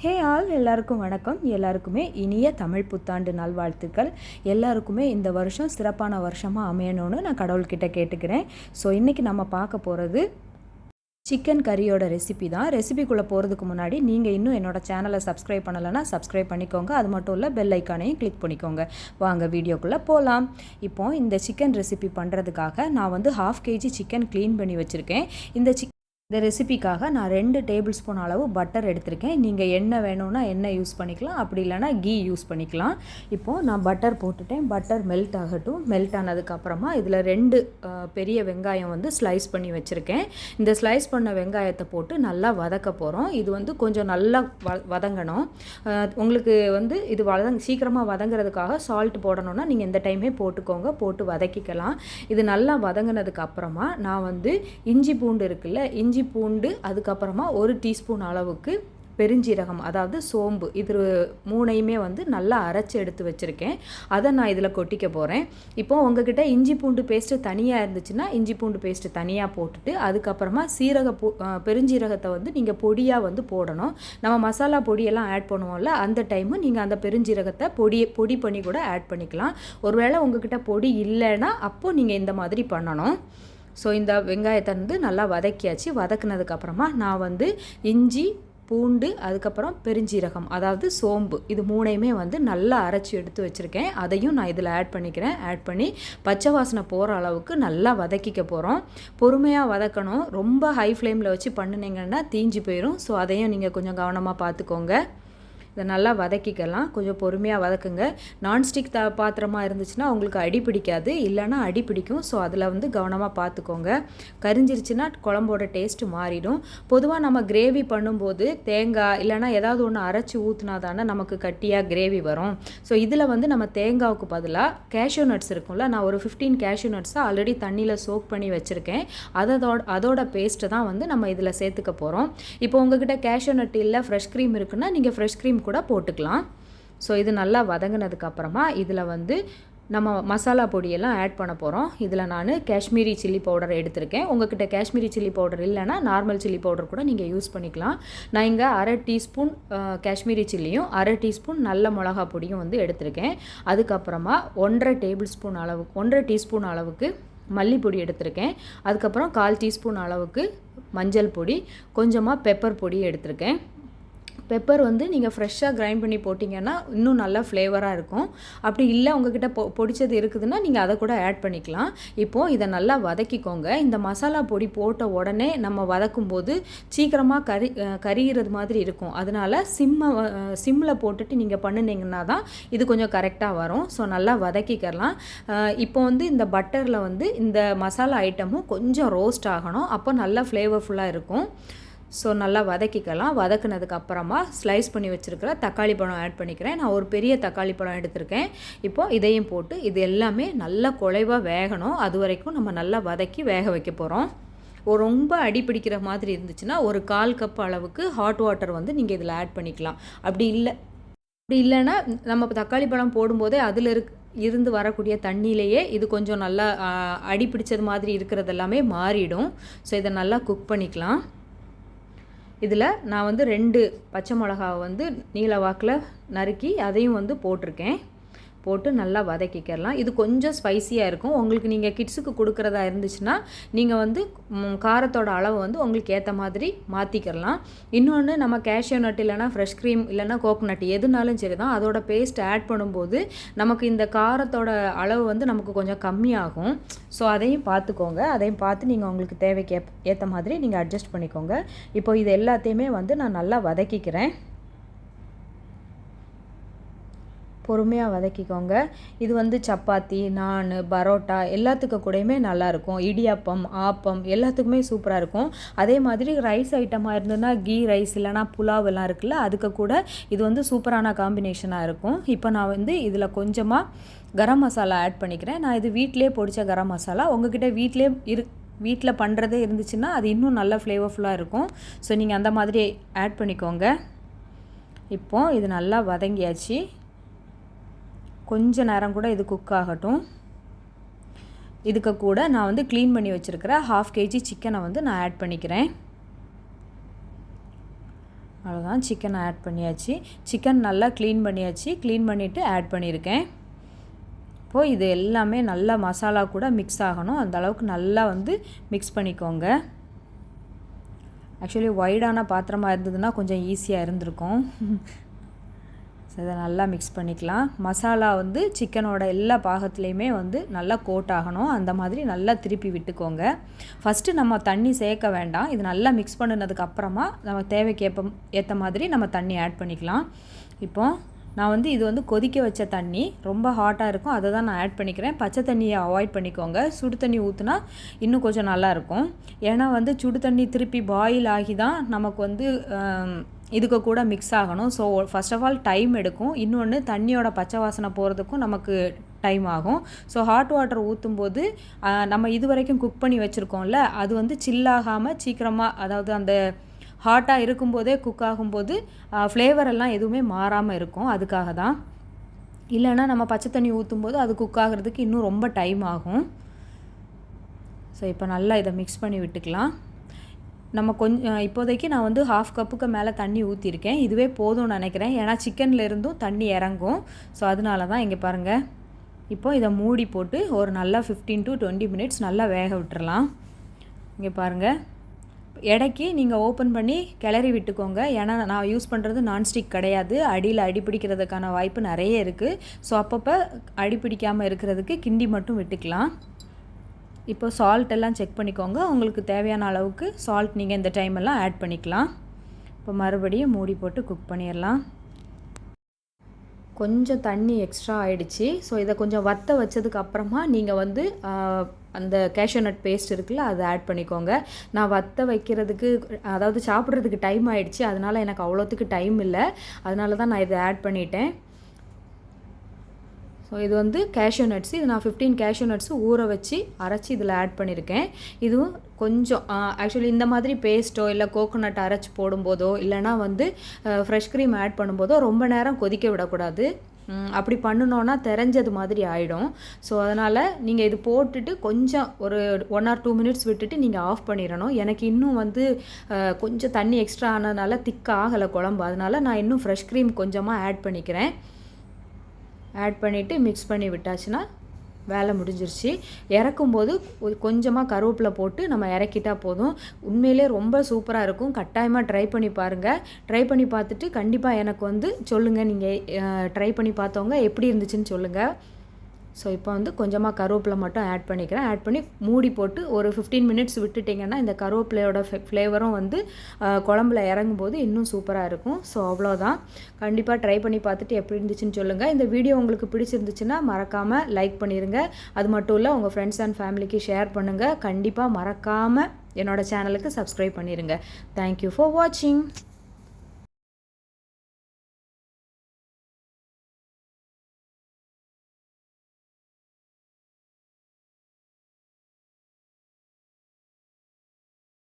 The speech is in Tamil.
ஹே ஆல் எல்லாருக்கும் வணக்கம். எல்லாருக்குமே இனிய தமிழ் புத்தாண்டு நல்வாழ்த்துக்கள். எல்லாருக்குமே இந்த வருஷம் சிறப்பான வருஷமாக அமையணும்னு நான் கடவுள்கிட்ட கேட்டுக்கிறேன். ஸோ இன்றைக்கி நம்ம பார்க்க போகிறது சிக்கன் கறியோட ரெசிபி தான். ரெசிபிக்குள்ளே போகிறதுக்கு முன்னாடி நீங்கள் இன்னும் என்னோடய சேனலை சப்ஸ்கிரைப் பண்ணலைன்னா சப்ஸ்கிரைப் பண்ணிக்கோங்க. அது மட்டும் இல்லை பெல் ஐக்கானையும் கிளிக் பண்ணிக்கோங்க. வாங்க வீடியோக்குள்ளே போகலாம். இப்போது இந்த சிக்கன் ரெசிபி பண்ணுறதுக்காக நான் வந்து 1/2 kg சிக்கன் க்ளீன் பண்ணி வச்சுருக்கேன். இந்த ரெசிபிக்காக நான் 2 டேபிள் ஸ்பூன் அளவு பட்டர் எடுத்திருக்கேன். நீங்கள் எண்ணெய் வேணும்னா எண்ணெய் யூஸ் பண்ணிக்கலாம், அப்படி இல்லைனா கீ யூஸ் பண்ணிக்கலாம். இப்போது நான் பட்டர் போட்டுட்டேன். பட்டர் மெல்ட் ஆகட்டும். மெல்ட் ஆனதுக்கப்புறமா இதில் 2 பெரிய வெங்காயம் வந்து ஸ்லைஸ் பண்ணி வச்சுருக்கேன். இந்த ஸ்லைஸ் பண்ண வெங்காயத்தை போட்டு நல்லா வதக்க போகிறோம். இது வந்து கொஞ்சம் நல்லா வதங்கணும். உங்களுக்கு வந்து இது சீக்கிரமாக வதங்கிறதுக்காக சால்ட் போடணுன்னா நீங்கள் இந்த டைமே போட்டுக்கோங்க, போட்டு வதக்கிக்கலாம். இது நல்லா வதங்கினதுக்கு அப்புறமா நான் வந்து இஞ்சி பூண்டு இருக்குல்ல, இஞ்சி பூண்டு அதுக்கப்புறமா 1 டீஸ்பூன் அளவுக்கு பெருஞ்சீரகம், அதாவது சோம்பு, இது 3ஐயுமே வந்து நல்லா அரைச்சி எடுத்து வச்சுருக்கேன். அதை நான் இதில் கொட்டிக்க போகிறேன். இப்போது உங்ககிட்ட இஞ்சி பூண்டு பேஸ்ட்டு தனியாக இருந்துச்சுன்னா இஞ்சி பூண்டு பேஸ்ட்டு தனியாக போட்டுட்டு அதுக்கப்புறமா பெருஞ்சீரகத்தை வந்து நீங்கள் பொடியாக வந்து போடணும். நம்ம மசாலா பொடியெல்லாம் ஆட் பண்ணுவோம்ல, அந்த டைமு நீங்கள் அந்த பெருஞ்சீரகத்தை பொடி பண்ணி கூட ஆட் பண்ணிக்கலாம். ஒருவேளை உங்ககிட்ட பொடி இல்லைன்னா அப்போது நீங்கள் இந்த மாதிரி பண்ணணும். ஸோ இந்த வெங்காயத்தை வந்து நல்லா வதக்கியாச்சு. வதக்குனதுக்கப்புறமா நான் வந்து இஞ்சி பூண்டு அதுக்கப்புறம் பெருஞ்சீரகம், அதாவது சோம்பு, இது 3ஐயுமே வந்து நல்லா அரைச்சி எடுத்து வச்சுருக்கேன். அதையும் நான் இதில் ஆட் பண்ணிக்கிறேன். ஆட் பண்ணி பச்சை வாசனை போகிற அளவுக்கு நல்லா வதக்கிக்க போகிறோம். பொறுமையாக வதக்கணும். ரொம்ப ஹை ஃப்ளேமில் வச்சு பண்ணினீங்கன்னா தீஞ்சு போயிடும். ஸோ அதையும் நீங்கள் கொஞ்சம் கவனமாக பார்த்துக்கோங்க. இதை நல்லா வதக்கிக்கலாம். கொஞ்சம் பொறுமையாக வதக்குங்க. நான்ஸ்டிக் பாத்திரமாக இருந்துச்சுன்னா உங்களுக்கு அடி பிடிக்காது, இல்லைன்னா அடி பிடிக்கும். ஸோ அதில் வந்து கவனமாக பார்த்துக்கோங்க. கரிஞ்சிருச்சுன்னா குழம்போட டேஸ்ட்டு மாறிடும். பொதுவாக நம்ம கிரேவி பண்ணும்போது தேங்காய் இல்லைனா ஏதாவது ஒன்று அரைச்சி ஊற்றினா தானே நமக்கு கட்டியாக கிரேவி வரும். ஸோ இதில் வந்து நம்ம தேங்காவுக்கு பதிலாக கேஷ்யூ நட்ஸ் இருக்கும்ல, நான் ஒரு 15 கேஷ்யூ நட்ஸை ஆல்ரெடி தண்ணியில் சோக் பண்ணி வச்சுருக்கேன். அதோட பேஸ்ட்டை தான் வந்து நம்ம இதில் சேர்த்துக்க போகிறோம். இப்போ உங்ககிட்ட கேஷ்யூ நட் இல்லை, ஃப்ரெஷ் க்ரீம் இருக்குன்னா நீங்கள் ஃப்ரெஷ் க்ரீம் கூட போட்டுக்கலாம். ஸோ இது நல்லா வதங்கினதுக்கு அப்புறமா இதில் வந்து நம்ம மசாலா பொடியெல்லாம் ஆட் பண்ண போகிறோம். இதில் நான் காஷ்மீரி சில்லி பவுடர் எடுத்திருக்கேன். உங்கள்கிட்ட காஷ்மீரி சில்லி பவுடர் இல்லைன்னா நார்மல் சில்லி பவுடர் கூட நீங்கள் யூஸ் பண்ணிக்கலாம். நான் இங்கே 1/2 டீஸ்பூன் காஷ்மீரி சில்லியும் 1/2 டீஸ்பூன் நல்ல மிளகா பொடியும் வந்து எடுத்திருக்கேன். அதுக்கப்புறமா 1.5 டீஸ்பூன் அளவுக்கு மல்லிப்பொடி எடுத்திருக்கேன். அதுக்கப்புறம் 1/4 டீஸ்பூன் அளவுக்கு மஞ்சள் பொடி, கொஞ்சமாக பெப்பர் பொடி எடுத்திருக்கேன். பெப்பர் வந்து நீங்கள் ஃப்ரெஷ்ஷாக கிரைண்ட் பண்ணி போட்டிங்கன்னா இன்னும் நல்லா ஃப்ளேவராக இருக்கும். அப்படி இல்லை உங்ககிட்ட பொடிச்சது இருக்குதுன்னா நீங்கள் அதை கூட ஆட் பண்ணிக்கலாம். இப்போது இதை நல்லா வதக்கிக்கோங்க. இந்த மசாலா பொடி போட்ட உடனே நம்ம வதக்கும்போது சீக்கிரமாக கரிகிறது மாதிரி இருக்கும். அதனால் சிம்மில் போட்டுட்டு நீங்கள் பண்ணினீங்கன்னா தான் இது கொஞ்சம் கரெக்டாக வரும். ஸோ நல்லா வதக்கிக்கலாம். இப்போ வந்து இந்த பட்டரில் வந்து இந்த மசாலா ஐட்டமும் கொஞ்சம் ரோஸ்ட் ஆகணும். அப்போ நல்லா ஃப்ளேவர்ஃபுல்லாக இருக்கும். ஸோ நல்லா வதக்கிக்கலாம். வதக்குனதுக்கு அப்புறமா ஸ்லைஸ் பண்ணி வச்சுருக்கிற தக்காளி பழம் ஆட் பண்ணிக்கிறேன். நான் ஒரு பெரிய தக்காளி பழம் எடுத்திருக்கேன். இப்போது இதையும் போட்டு இது எல்லாமே நல்லா குழைவாக வேகணும். அது வரைக்கும் நம்ம நல்லா வதக்கி வேக வைக்க போகிறோம். ரொம்ப அடி பிடிக்கிற மாதிரி இருந்துச்சுன்னா ஒரு 1/4 கப் அளவுக்கு ஹாட் வாட்டர் வந்து நீங்கள் இதில் ஆட் பண்ணிக்கலாம். அப்படி இல்லைன்னா நம்ம தக்காளி பழம் போடும்போதே அதில் இருந்து வரக்கூடிய தண்ணியிலேயே இது கொஞ்சம் நல்லா அடி பிடிச்சது மாதிரி இருக்கிறது எல்லாமே மாறிடும். ஸோ இதை நல்லா குக் பண்ணிக்கலாம். இதில் நான் வந்து 2 பச்சை மிளகாவை வந்து நீல வாக்கில் நறுக்கி அதையும் வந்து போட்டு நல்லா வதக்கிக்கலாம். இது கொஞ்சம் ஸ்பைசியாக இருக்கும். உங்களுக்கு நீங்கள் கிட்ஸுக்கு கொடுக்குறதா இருந்துச்சுன்னா நீங்கள் வந்து காரத்தோட அளவு வந்து உங்களுக்கு ஏற்ற மாதிரி மாற்றிக்கலாம். இன்னொன்று, நம்ம கேஷ்யூ நட் இல்லைனா ஃப்ரெஷ் க்ரீம் இல்லைனா கோகோனட் எதுனாலும் சரி தான், அதோட பேஸ்ட் ஆட் பண்ணும்போது நமக்கு இந்த காரத்தோட அளவு வந்து நமக்கு கொஞ்சம் கம்மியாகும். ஸோ அதையும் பார்த்துக்கோங்க. அதையும் பார்த்து நீங்கள் உங்களுக்கு தேவைக்கு ஏற்ற மாதிரி நீங்கள் அட்ஜஸ்ட் பண்ணிக்கோங்க. இப்போ இது எல்லாத்தையுமே வந்து நான் நல்லா வதக்கிக்கிறேன். பொறுமையாக வதக்கிக்கோங்க. இது வந்து சப்பாத்தி, நான், பரோட்டா எல்லாத்துக்கு கூடயுமே நல்லாயிருக்கும். இடியாப்பம், ஆப்பம் எல்லாத்துக்குமே சூப்பராக இருக்கும். அதே மாதிரி ரைஸ் ஐட்டமாக இருந்ததுன்னா கீ ரைஸ் இல்லைனா புலாவ் எல்லாம் இருக்குல்ல, அதுக்கு கூட இது வந்து சூப்பரான காம்பினேஷனாக இருக்கும். இப்போ நான் வந்து இதில் கொஞ்சமாக கரம் மசாலா ஆட் பண்ணிக்கிறேன். நான் இது வீட்டிலே பொடிச்ச கரம் மசாலா. உங்ககிட்ட வீட்டில் பண்ணுறதே இருந்துச்சுன்னா அது இன்னும் நல்ல ஃப்ளேவர்ஃபுல்லாக இருக்கும். ஸோ நீங்கள் அந்த மாதிரி ஆட் பண்ணிக்கோங்க. இப்போது இது நல்லா வதங்கியாச்சு. கொஞ்ச நேரம் கூட இது குக் ஆகட்டும். இதுக்கு கூட நான் வந்து க்ளீன் பண்ணி வச்சுருக்கிற 1/2 kg சிக்கனை வந்து நான் ஆட் பண்ணிக்கிறேன். அவ்வளோதான், சிக்கன் ஆட் பண்ணியாச்சு. சிக்கன் நல்லா க்ளீன் பண்ணியாச்சு. க்ளீன் பண்ணிவிட்டு ஆட் பண்ணியிருக்கேன். இப்போது இது எல்லாமே நல்லா மசாலா கூட மிக்ஸ் ஆகணும். அந்த அளவுக்கு நல்லா வந்து மிக்ஸ் பண்ணிக்கோங்க. ஆக்சுவலி வைடான பாத்திரமாக இருந்ததுன்னா கொஞ்சம் ஈஸியாக இருந்திருக்கும். ஸோ இதை நல்லா மிக்ஸ் பண்ணிக்கலாம். மசாலா வந்து சிக்கனோட எல்லா பாகத்துலேயுமே வந்து நல்லா கோட் ஆகணும். அந்த மாதிரி நல்லா திருப்பி விட்டுக்கோங்க. ஃபஸ்ட்டு நம்ம தண்ணி சேர்க்க வேண்டாம். இது நல்லா மிக்ஸ் பண்ணினதுக்கப்புறமா நம்ம தேவைக்கு ஏற்ற மாதிரி நம்ம தண்ணி ஆட் பண்ணிக்கலாம். இப்போது நான் வந்து இது வந்து கொதிக்க வச்ச தண்ணி ரொம்ப ஹாட்டாக இருக்கும், அதை தான் நான் ஆட் பண்ணிக்கிறேன். பச்சை தண்ணியை அவாய்ட் பண்ணிக்கோங்க. சுடு தண்ணி ஊற்றினா இன்னும் கொஞ்சம் நல்லாயிருக்கும். ஏன்னா வந்து சுடு தண்ணி திருப்பி பாயில் ஆகி தான் நமக்கு வந்து இதுக்கு கூட மிக்ஸ் ஆகணும். So first of all time எடுக்கும். இன்னொன்று தண்ணியோட பச்சை வாசனை போகிறதுக்கும் நமக்கு டைம் ஆகும். ஸோ ஹாட் வாட்டர் ஊற்றும்போது நம்ம இது வரைக்கும் குக் பண்ணி வச்சுருக்கோம்ல, அது வந்து சில்லாகாமல் சீக்கிரமாக, அதாவது அந்த ஹாட்டாக இருக்கும்போதே குக் ஆகும்போது ஃப்ளேவர் எல்லாம் எதுவுமே மாறாமல் இருக்கும். அதுக்காக தான். இல்லைன்னா நம்ம பச்சை தண்ணி ஊற்றும்போது அது குக் ஆகிறதுக்கு இன்னும் ரொம்ப டைம் ஆகும். ஸோ இப்போ நல்லா இதை மிக்ஸ் பண்ணி விட்டுக்கலாம். நம்ம கொஞ்சம் இப்போதைக்கு நான் வந்து 1/2 கப்புக்கு மேலே தண்ணி ஊற்றிருக்கேன். இதுவே போதும்னு நினைக்கிறேன். ஏன்னா சிக்கனில் இருந்தும் தண்ணி இறங்கும். ஸோ அதனால தான். இங்கே பாருங்கள். இப்போது இதை மூடி போட்டு ஒரு நல்லா 15 to 20 மினிட்ஸ் நல்லா வேக விட்டுறலாம். இங்கே பாருங்கள். எடைக்கு நீங்கள் ஓப்பன் பண்ணி கிளறி விட்டுக்கோங்க. ஏன்னா நான் யூஸ் பண்ணுறது நான்ஸ்டிக் கிடையாது. அடியில் அடிப்பிடிக்கிறதுக்கான வாய்ப்பு நிறைய இருக்குது. ஸோ அப்பப்போ அடிப்பிடிக்காமல் இருக்கிறதுக்கு கிண்டி மட்டும் விட்டுக்கலாம். இப்போ சால்ட் எல்லாம் செக் பண்ணிக்கோங்க. உங்களுக்கு தேவையான அளவுக்கு சால்ட் நீங்கள் இந்த டைமெல்லாம் ஆட் பண்ணிக்கலாம். இப்போ மறுபடியும் மூடி போட்டு குக் பண்ணிடலாம். கொஞ்சம் தண்ணி எக்ஸ்ட்ரா ஆகிடுச்சு. ஸோ இதை கொஞ்சம் வற்ற வச்சதுக்கு அப்புறமா நீங்கள் வந்து அந்த கேஷ்யூ நட் பேஸ்ட் இருக்குல்ல, அதை ஆட் பண்ணிக்கோங்க. நான் வற்ற வைக்கிறதுக்கு, அதாவது சாப்பிட்றதுக்கு டைம் ஆகிடுச்சு. அதனால் எனக்கு அவ்வளோத்துக்கு டைம் இல்லை. அதனால தான் நான் இதை ஆட் பண்ணிட்டேன். ஸோ இது வந்து கேஷ்யூ நட்ஸு. இது நான் 15 கேஷ்யூ நட்ஸு ஊற வச்சு அரைச்சி இதில் ஆட் பண்ணியிருக்கேன். இதுவும் கொஞ்சம் ஆக்சுவலி இந்த மாதிரி பேஸ்ட்டோ இல்லை கோகோனட் அரைச்சி போடும்போதோ இல்லைனா வந்து ஃப்ரெஷ் க்ரீம் ஆட் பண்ணும்போதோ ரொம்ப நேரம் கொதிக்க விடக்கூடாது. அப்படி பண்ணினோன்னா தெரிஞ்சது மாதிரி ஆகிடும். ஸோ அதனால் நீங்கள் இது போட்டுட்டு கொஞ்சம் ஒரு 1 or 2 மினிட்ஸ் விட்டுட்டு நீங்கள் ஆஃப் பண்ணிடணும். எனக்கு இன்னும் வந்து கொஞ்சம் தண்ணி எக்ஸ்ட்ரா ஆனதுனால திக்காகலை குழம்பு. அதனால் நான் இன்னும் ஃப்ரெஷ் க்ரீம் கொஞ்சமாக ஆட் பண்ணிக்கிறேன். ஆட் பண்ணிவிட்டு மிக்ஸ் பண்ணி விட்டாச்சுன்னா வேலை முடிஞ்சிருச்சு. இறக்கும்போது கொஞ்சமாக கருவேப்பிலை போட்டு நம்ம இறக்கிட்டா போதும். உண்மையிலே ரொம்ப சூப்பராக இருக்கும். கட்டாயமாக ட்ரை பண்ணி பாருங்கள். ட்ரை பண்ணி பார்த்துட்டு கண்டிப்பாக எனக்கு வந்து சொல்லுங்கள். நீங்கள் ட்ரை பண்ணி பார்த்தவங்க எப்படி இருந்துச்சுன்னு சொல்லுங்கள். ஸோ இப்போ வந்து கொஞ்சமாக கருவேப்பிலை மட்டும் ஆட் பண்ணிக்கிறேன். ஆட் பண்ணி மூடி போட்டு ஒரு 15 மினிட்ஸ் விட்டுட்டிங்கன்னா இந்த கருவேப்பிலையோட ஃப்ளேவரும் வந்து குழம்புல இறங்கும்போது இன்னும் சூப்பராக இருக்கும். ஸோ அவ்வளோதான். கண்டிப்பாக ட்ரை பண்ணி பார்த்துட்டு எப்படி இருந்துச்சுன்னு சொல்லுங்கள். இந்த வீடியோ உங்களுக்கு பிடிச்சிருந்துச்சுன்னா மறக்காமல் லைக் பண்ணிடுங்க. அது மட்டும் இல்லை, உங்கள் ஃப்ரெண்ட்ஸ் அண்ட் ஃபேமிலிக்கு ஷேர் பண்ணுங்கள். கண்டிப்பாக மறக்காமல் என்னோடய சேனலுக்கு சப்ஸ்கிரைப் பண்ணிடுங்க. தேங்க்யூ ஃபார் வாட்சிங்.